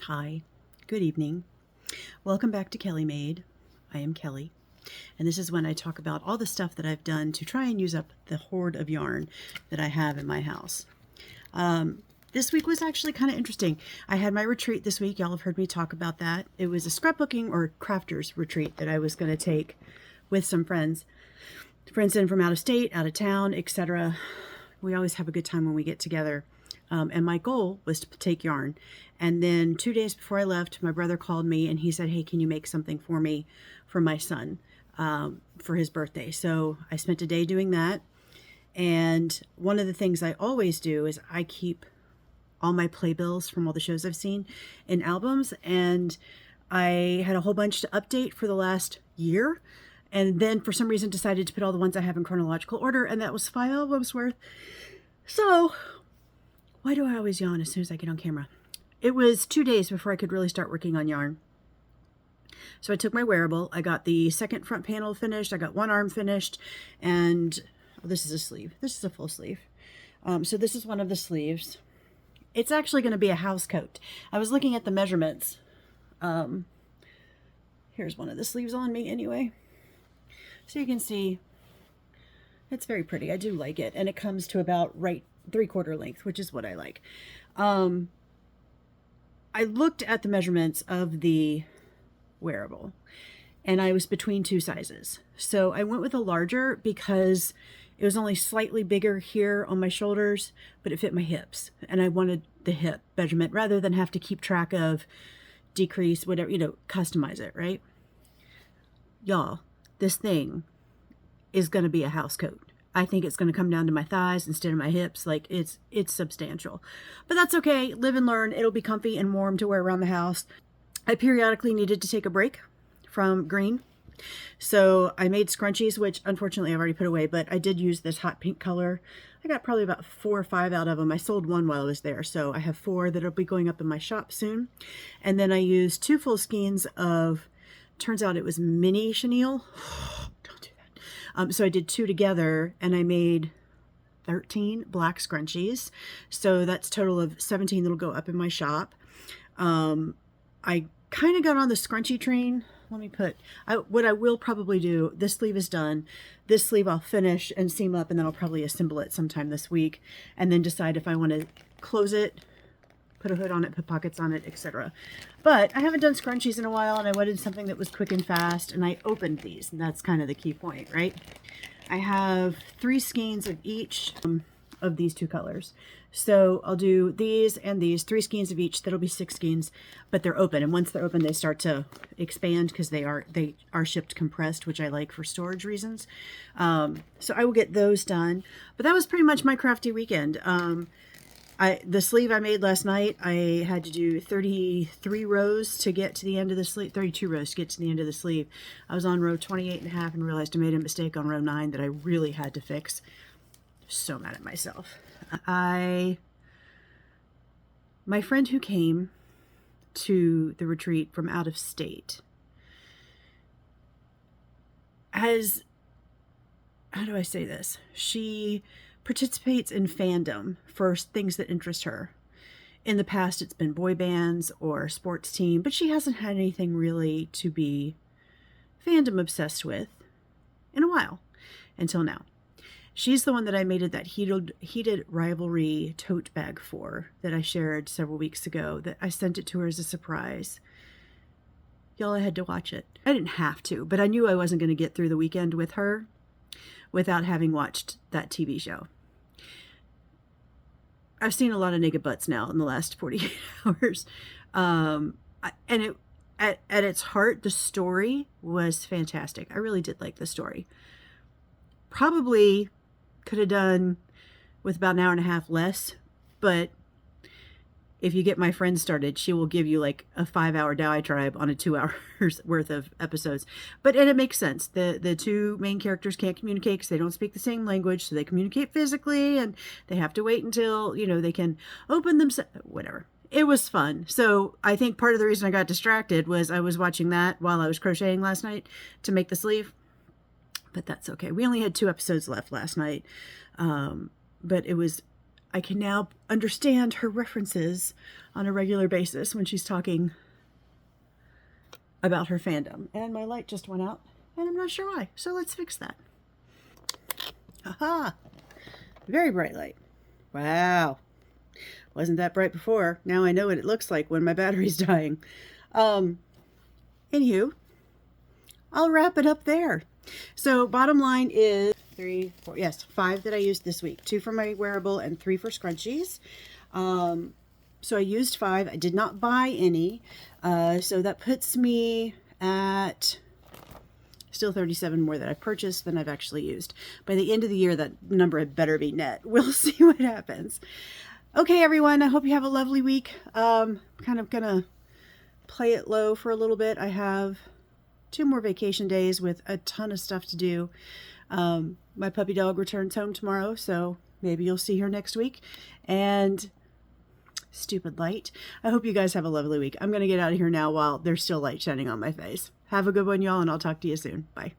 Hi, good evening. Welcome back to Kelly Made. I am Kelly, and this is when I talk about all the stuff that I've done to try and use up the hoard of yarn that I have in my house. This week was actually kind of interesting. I had my retreat this week. Y'all have heard me talk about that. It was a scrapbooking or crafters retreat that I was going to take with some friends in from out of state, out of town, etc. We always have a good time when we get together. And my goal was to take yarn. And then 2 days before I left, my brother called me and he said, hey, can you make something for me for my son for his birthday? So I spent a day doing that. And one of the things I always do is I keep all my playbills from all the shows I've seen in albums. And I had a whole bunch to update for the last year. And then for some reason decided to put all the ones I have in chronological order. And that was 5 albums worth. So why do I always yawn as soon as I get on camera? It was 2 days before I could really start working on yarn. So I took my wearable. I got the second front panel finished. I got one arm finished. And this is a sleeve. This is a full sleeve. So this is one of the sleeves. It's actually going to be a house coat. I was looking at the measurements. Here's one of the sleeves on me anyway. So you can see it's very pretty. I do like it. And it comes to about right 3/4 length, which is what I like. I looked at the measurements of the wearable and I was between two sizes. So I went with a larger because it was only slightly bigger here on my shoulders, but it fit my hips. And I wanted the hip measurement rather than have to keep track of decrease, whatever, customize it, right? Y'all, this thing is going to be a house coat. I think it's going to come down to my thighs instead of my hips. Like it's substantial, but that's okay. Live and learn. It'll be comfy and warm to wear around the house. I periodically needed to take a break from green. So I made scrunchies, which unfortunately I've already put away, but I did use this hot pink color. I got probably about 4 or 5 out of them. I sold one while I was there. So I have 4 that'll be going up in my shop soon. And then I used 2 full skeins of, turns out it was mini chenille. So I did 2 together and I made 13 black scrunchies. So that's a total of 17 that'll go up in my shop. I kind of got on the scrunchie train. Let me put, what I will probably do, this sleeve is done. This sleeve I'll finish and seam up and then I'll probably assemble it sometime this week and then decide if I want to close it, put a hood on it, put pockets on it, etc. But I haven't done scrunchies in a while and I wanted something that was quick and fast and I opened these and that's kind of the key point, right? I have 3 skeins of each of these 2 colors. So I'll do these and these, 3 skeins of each. That'll be 6 skeins, but they're open. And once they're open, they start to expand because they are shipped compressed, which I like for storage reasons. So I will get those done. But that was pretty much my crafty weekend. The sleeve I made last night, I had to do 33 rows to get to the end of the sleeve, 32 rows to get to the end of the sleeve. I was on row 28.5 and realized I made a mistake on row 9 that I really had to fix. So mad at myself. My friend who came to the retreat from out of state has, how do I say this? She participates in fandom for things that interest her. In the past, it's been boy bands or sports team, but she hasn't had anything really to be fandom obsessed with in a while until now. She's the one that I made that heated rivalry tote bag for that I shared several weeks ago that I sent it to her as a surprise. Y'all, I had to watch it. I didn't have to, but I knew I wasn't going to get through the weekend with her without having watched that TV show. I've seen a lot of naked butts now in the last 48 hours. And at its heart, the story was fantastic. I really did like the story. Probably could have done with about an hour and a half less, but if you get my friend started, she will give you like a 5-hour diatribe on a 2 hours worth of episodes. And it makes sense. The 2 main characters can't communicate because they don't speak the same language, so they communicate physically, and they have to wait until, they can open themselves, whatever. It was fun. So I think part of the reason I got distracted was I was watching that while I was crocheting last night to make the sleeve. But that's okay. We only had 2 episodes left last night. But it was I can now understand her references on a regular basis when she's talking about her fandom. And my light just went out, and I'm not sure why. So let's fix that. Aha! Very bright light. Wow. Wasn't that bright before. Now I know what it looks like when my battery's dying. Anywho, I'll wrap it up there. So bottom line is 5 that I used this week. 2 for my wearable and 3 for scrunchies. So I used 5. I did not buy any. So that puts me at still 37 more that I've purchased than I've actually used. By the end of the year, that number had better be net. We'll see what happens. Okay, everyone, I hope you have a lovely week. Kind of gonna play it low for a little bit. I have 2 more vacation days with a ton of stuff to do. My puppy dog returns home tomorrow, so maybe you'll see her next week. And stupid light. I hope you guys have a lovely week. I'm gonna get out of here now while there's still light shining on my face. Have a good one, y'all, and I'll talk to you soon. Bye.